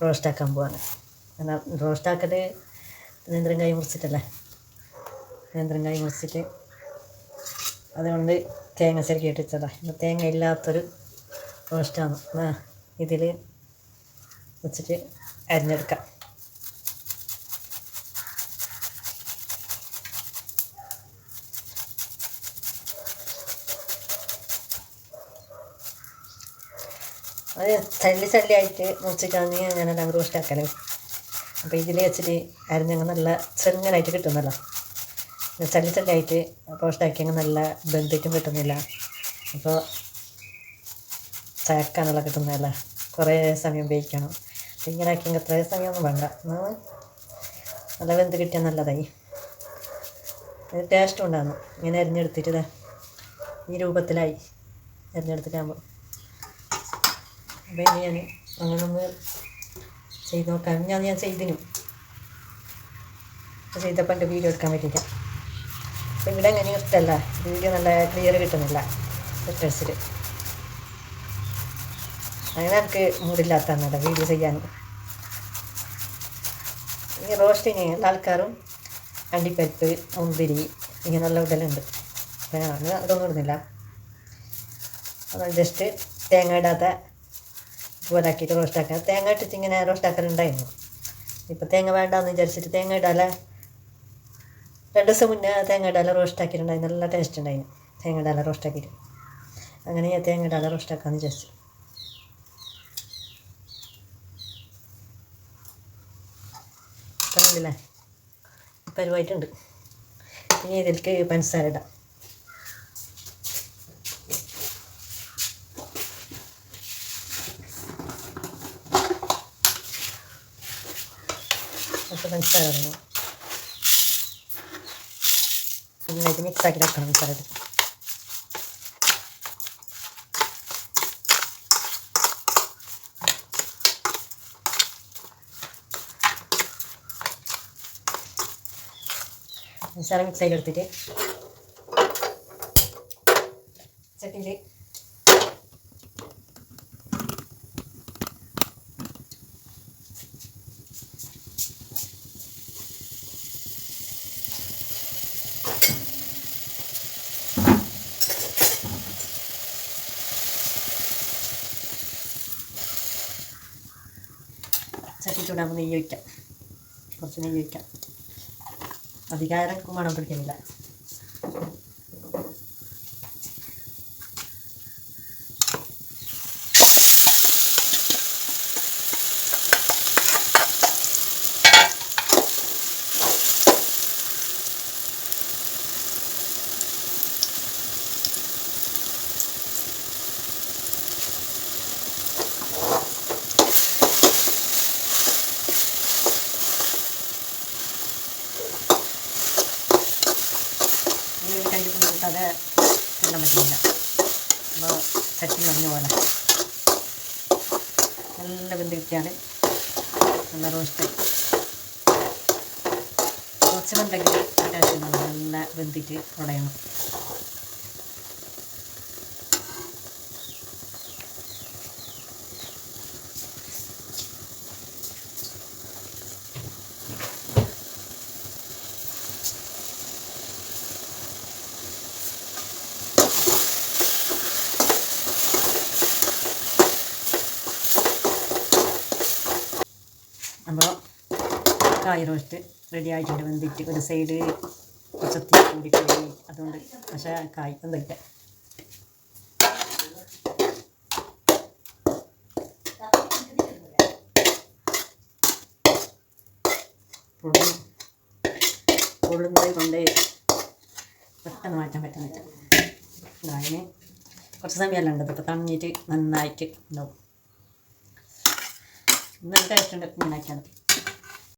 റോസ്റ്റാക്കാൻ പോവാണ്. എന്നാൽ റോസ്റ്റാക്കൽ നേന്ത്രക്കായ് മുറിച്ചിട്ടല്ലേ, നേന്ത്രക്കായ് മുറിച്ചിട്ട് അതുകൊണ്ട് തേങ്ങ ചെറുക്കിയിട്ട് വെച്ചതാണ്. ഇന്ന് തേങ്ങ ഇല്ലാത്തൊരു റോസ്റ്റാണ്. ഇതിൽ വെച്ചിട്ട് അരിഞ്ഞെടുക്കാം. അത് ചള്ളിയായിട്ട് മുറിച്ചിട്ടാണ് ഞാനെല്ലാം റോസ്റ്റാക്കൽ. അപ്പോൾ ഇതിൽ വെച്ചിട്ട് അരിഞ്ഞങ്ങ് നല്ല ചെറുങ്ങനായിട്ട് കിട്ടുന്നല്ലോ. ചള്ളിയായിട്ട് റോസ്റ്റാക്കിയങ്ങ് നല്ല ബന്ധിട്ടും കിട്ടുന്നില്ല. അപ്പോൾ ചയക്കാനുള്ള കിട്ടുന്നതല്ല, കുറേ സമയം വേവിക്കണം. ഇങ്ങനെ ആക്കിയെങ്കിൽ അത്ര സമയമൊന്നും വേണ്ട, നല്ല വെന്ത് കിട്ടിയാൽ നല്ലതായി. അത് ടേസ്റ്റും ഉണ്ടാകുന്നു. ഇങ്ങനെ അരിഞ്ഞെടുത്തിട്ട് ഈ രൂപത്തിലായി അരിഞ്ഞെടുത്തിട്ടാകുമ്പോൾ. അപ്പോൾ ഇനി ഞാൻ അങ്ങനെ ഒന്ന് ചെയ്ത് നോക്കാം. ഞാൻ ചെയ്തപ്പോൾ എൻ്റെ വീഡിയോ എടുക്കാൻ പറ്റിയില്ല. അപ്പോൾ ഇവിടെ അങ്ങനെ ഇഷ്ടമല്ല, വീഡിയോ നല്ല ക്ലിയർ കിട്ടുന്നില്ല ടെക്സ്റ്റിൽ. അങ്ങനെ എനിക്ക് മൂടില്ലാത്തതാണ് വീഡിയോ ചെയ്യാൻ. ഈ റോസ്റ്റിന് എല്ലാ ആൾക്കാരും അണ്ടിപ്പരിപ്പ്, മുന്തിരി ഇങ്ങനെയുള്ള ഇടലുണ്ട്. അപ്പോൾ ഞാൻ അതൊന്നും ഇടുന്നില്ല. അത് ജസ്റ്റ് തേങ്ങ ഇടാത്ത പോലാക്കിയിട്ട് റോസ്റ്റാക്കാൻ. തേങ്ങ ഇട്ടിട്ട് ഇങ്ങനെ റോസ്റ്റാക്കലുണ്ടായിരുന്നു. ഇപ്പോൾ തേങ്ങ വേണ്ടാന്ന് വിചാരിച്ചിട്ട് തേങ്ങ ഇടാതെ 2 ദിവസം മുന്നേ തേങ്ങ ഇടാതെ റോസ്റ്റാക്കിയിട്ടുണ്ടായി. നല്ല ടേസ്റ്റ് ഉണ്ടായിരുന്നു തേങ്ങ ഇടാതെ റോസ്റ്റാക്കിയിട്ട്. അങ്ങനെ ഞാൻ തേങ്ങ ഇടാതെ റോസ്റ്റാക്കാമെന്ന് വിചാരിച്ചു. കണ്ടില്ലേ, പരുവായിട്ടുണ്ട്. ഇനി ഇതിലേക്ക് പഞ്ചസാര ഇടാം. അപ്പോൾ പഞ്ചസാര ഇടണം. നന്നായിട്ട് മിക്സാക്കി വെക്കണം പഞ്ചസാര ഇട്ട്. പഞ്ചസാര മിക്സാക്കി എടുത്തിട്ട് ചട്ടിയിൽ ചൂടാകുമ്പോൾ നെയ്യ് ഒഴിക്കാം. കുറച്ച് നെയ്യ് ഒഴിക്കാം. അധികം മണം പിടിക്കുന്നില്ല. കൈ കൊണ്ടിട്ടത് തിന്നാൻ പറ്റുന്നില്ല. അപ്പോൾ ചട്ടി മഞ്ഞ പോലെ നല്ല വെന്ത് കിട്ടിയാൽ നല്ല റോസ്റ്റ്. കുറച്ച് വെന്തെങ്കിൽ ടേസ്റ്റ് നല്ല വെന്തിട്ട് ഉടയണം. അപ്പോൾ കായ് റോസ്റ്റ് റെഡി ആയിട്ടുണ്ട്. വെന്തിട്ട് ഒരു സൈഡ് കുറച്ചത്തി കൂടിപ്പോയി, അതുകൊണ്ട് പക്ഷേ കായ് വെന്തിട്ട് പൊള്ളുന്നത് കൊണ്ട് പെട്ടെന്ന് മാറ്റാൻ പറ്റുന്നില്ല. അതിന് കുറച്ച് സമയമല്ല ഉണ്ടത്. ഇപ്പോൾ തണിഞ്ഞിട്ട് നന്നായിട്ട് ഉണ്ടാവും. നല്ല ടേസ്റ്റ് ഉണ്ട് ഇങ്ങനെയൊക്കെയാണ്.